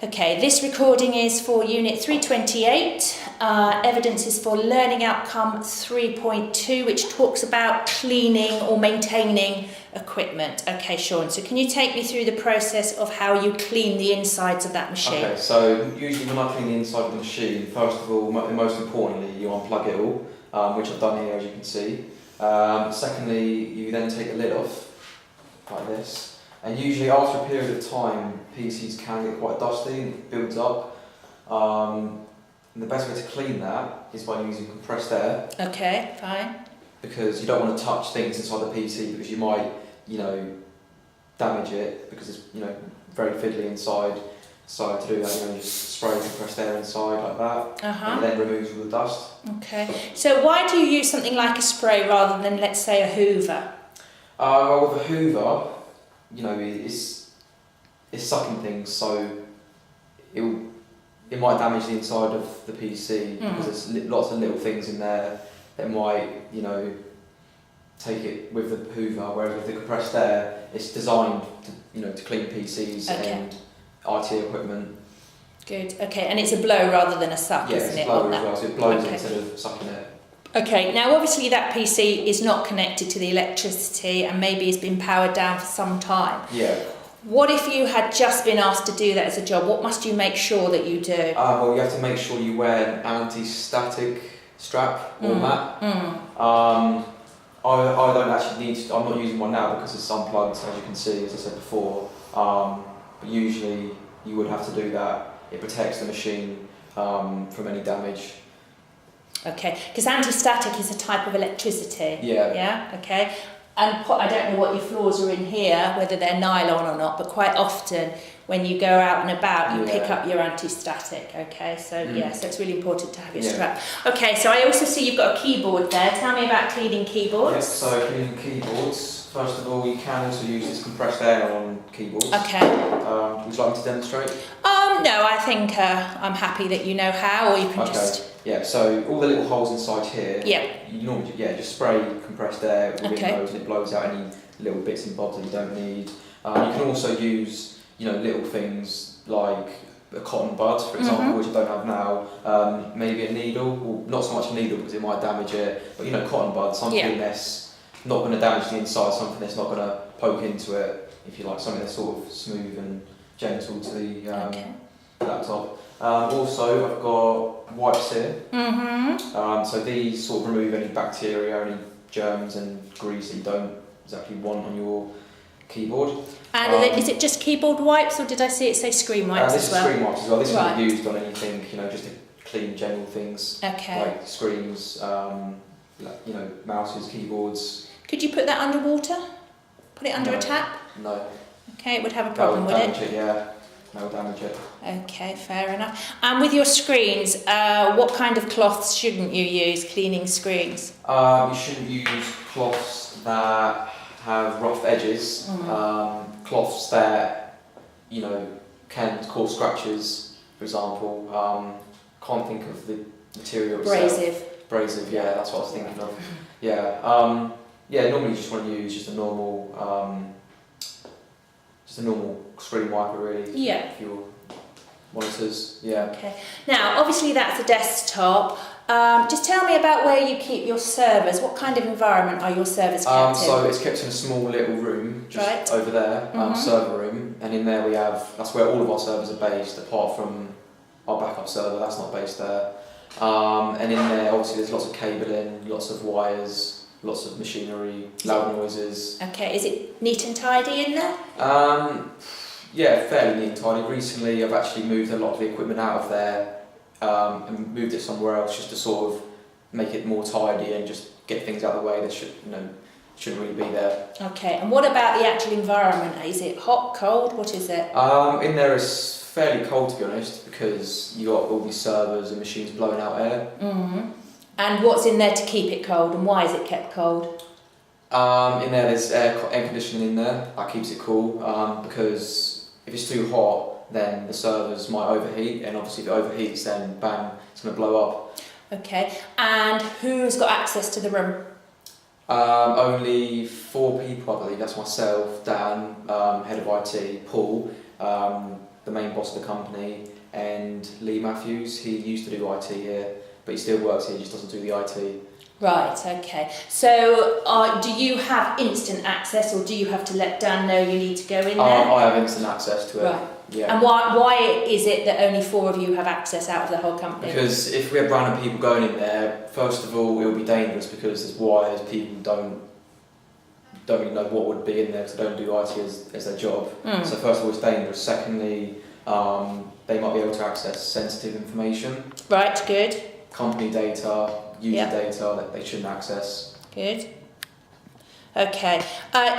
Okay, this recording is for Unit 328. Evidence is for Learning Outcome 3.2, which talks about cleaning or maintaining equipment. Okay, Sean, so can you take me through the process of how you clean the insides of that machine? Okay, so usually when I clean the inside of the machine, first of all, most importantly, you unplug it all, which I've done here, as you can see. Secondly, you then take the lid off, like this. And usually after a period of time, PCs can get quite dusty and it builds up. And the best way to clean that is by using compressed air. Okay, fine. Because you don't want to touch things inside the PC because you might, damage it because it's, very fiddly inside. So to do that, just spray compressed air inside like that, and it then removes all the dust. Okay. So why do you use something like a spray rather than, let's say, a Hoover? Well, with a Hoover, it's sucking things, so it might damage the inside of the PC because there's lots of little things in there that might, take it with the Hoover. Whereas with the compressed air, it's designed to clean PCs and IT equipment. Good. Okay, and it's a blow rather than a suck, isn't it? Yeah, it's a blow as well, so it blows instead of sucking it. Okay, now obviously that PC is not connected to the electricity and maybe has been powered down for some time. Yeah. What if you had just been asked to do that as a job? What must you make sure that you do? Well, you have to make sure you wear an anti-static strap or mat. I don't actually need to, I'm not using one now because it's unplugged, as you can see, as I said before. But usually you would have to do that. It protects the machine from any damage. Okay, because anti-static is a type of electricity. Yeah. Yeah, okay. And I don't know what your floors are in here, whether they're nylon or not, but quite often when you go out and about, you pick up your anti-static, okay? So so it's really important to have your strap. Okay, so I also see you've got a keyboard there. Tell me about cleaning keyboards. Yes, so cleaning keyboards. First of all, you can also use this compressed air on keyboards. Okay. Would you like me to demonstrate? No, I think I'm happy that you know how, or you can just... Yeah, so all the little holes inside here, you normally just spray compressed air with windows and it blows out any little bits and bobs that you don't need. You can also use, little things like a cotton bud, for example, which I don't have now, maybe a needle, or not so much a needle because it might damage it, but cotton bud, something that's not going to damage the inside, something that's not going to poke into it, if you like, something that's sort of smooth and gentle to the laptop. Also, I've got wipes here. So these sort of remove any bacteria, any germs and grease that you don't exactly want on your keyboard. And is it just keyboard wipes, or did I see it say screen wipes as well? This is screen wipes as well. This isn't used on anything, just to clean general things. Okay. Like screens, mouses, keyboards. Could you put that underwater? Put it under a tap? No. Okay, it would have a problem, would it? That will damage it. Okay, fair enough. And with your screens, what kind of cloths shouldn't you use cleaning screens? You shouldn't use cloths that have rough edges. Cloths that, can cause scratches, for example. Can't think of the material itself. Abrasive, yeah, that's what I was thinking of. Normally you just want to use just a normal screen wiper, really. For your monitors. Okay. Now, obviously that's a desktop. Just tell me about where you keep your servers. What kind of environment are your servers kept in? So it's kept in a small little room just over there, server room, and in there that's where all of our servers are based, apart from our backup server. That's not based there. And in there, obviously, there's lots of cabling, lots of wires. Lots of machinery, loud noises. Okay, is it neat and tidy in there? Yeah, fairly neat and tidy. Recently I've actually moved a lot of the equipment out of there and moved it somewhere else just to sort of make it more tidy and just get things out of the way that shouldn't really be there. Okay, and what about the actual environment? Is it hot, cold, what is it? In there it's fairly cold, to be honest, because you got all these servers and machines blowing out air. And what's in there to keep it cold, and why is it kept cold? In there there's air conditioning in there, that keeps it cool, because if it's too hot then the servers might overheat, and obviously if it overheats then bang, it's going to blow up. Okay, and who's got access to the room? Only 4 people, I believe. That's myself, Dan, head of IT, Paul, the main boss of the company, and Lee Matthews. He used to do IT here, but he still works here. He just doesn't do the IT. Right, okay. So do you have instant access, or do you have to let Dan know you need to go in there? I have instant access to it. Right. Yeah. And why is it that only 4 of you have access out of the whole company? Because if we have random people going in there, first of all, it will be dangerous because there's wires, people don't really know what would be in there because they don't do IT as their job. So first of all, it's dangerous. Secondly, they might be able to access sensitive information. Right, good. Company data, user data that they shouldn't access. Good. Okay.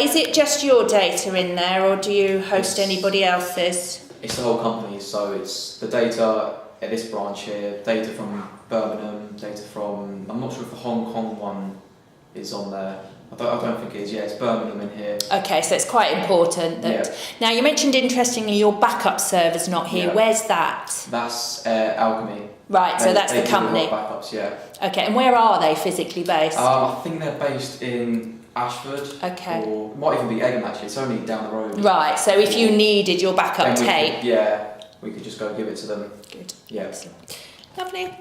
Is it just your data in there, or do you host anybody else's? It's the whole company, so it's the data at this branch here, data from Birmingham, data from, I'm not sure if the Hong Kong one is on there. I don't think it is. Yeah, it's Birmingham in here. Okay, so it's quite important that. Yeah. Now, you mentioned interestingly your backup server's not here. Yeah. Where's that? That's Alchemy. Right, so that's the do company. a lot of backups, yeah. Okay, and where are they physically based? I think they're based in Ashford. Okay. Or might even be Egham actually. It's only down the road. Right, so if you needed your backup tape. We could just go give it to them. Good. Yeah. Excellent. Lovely.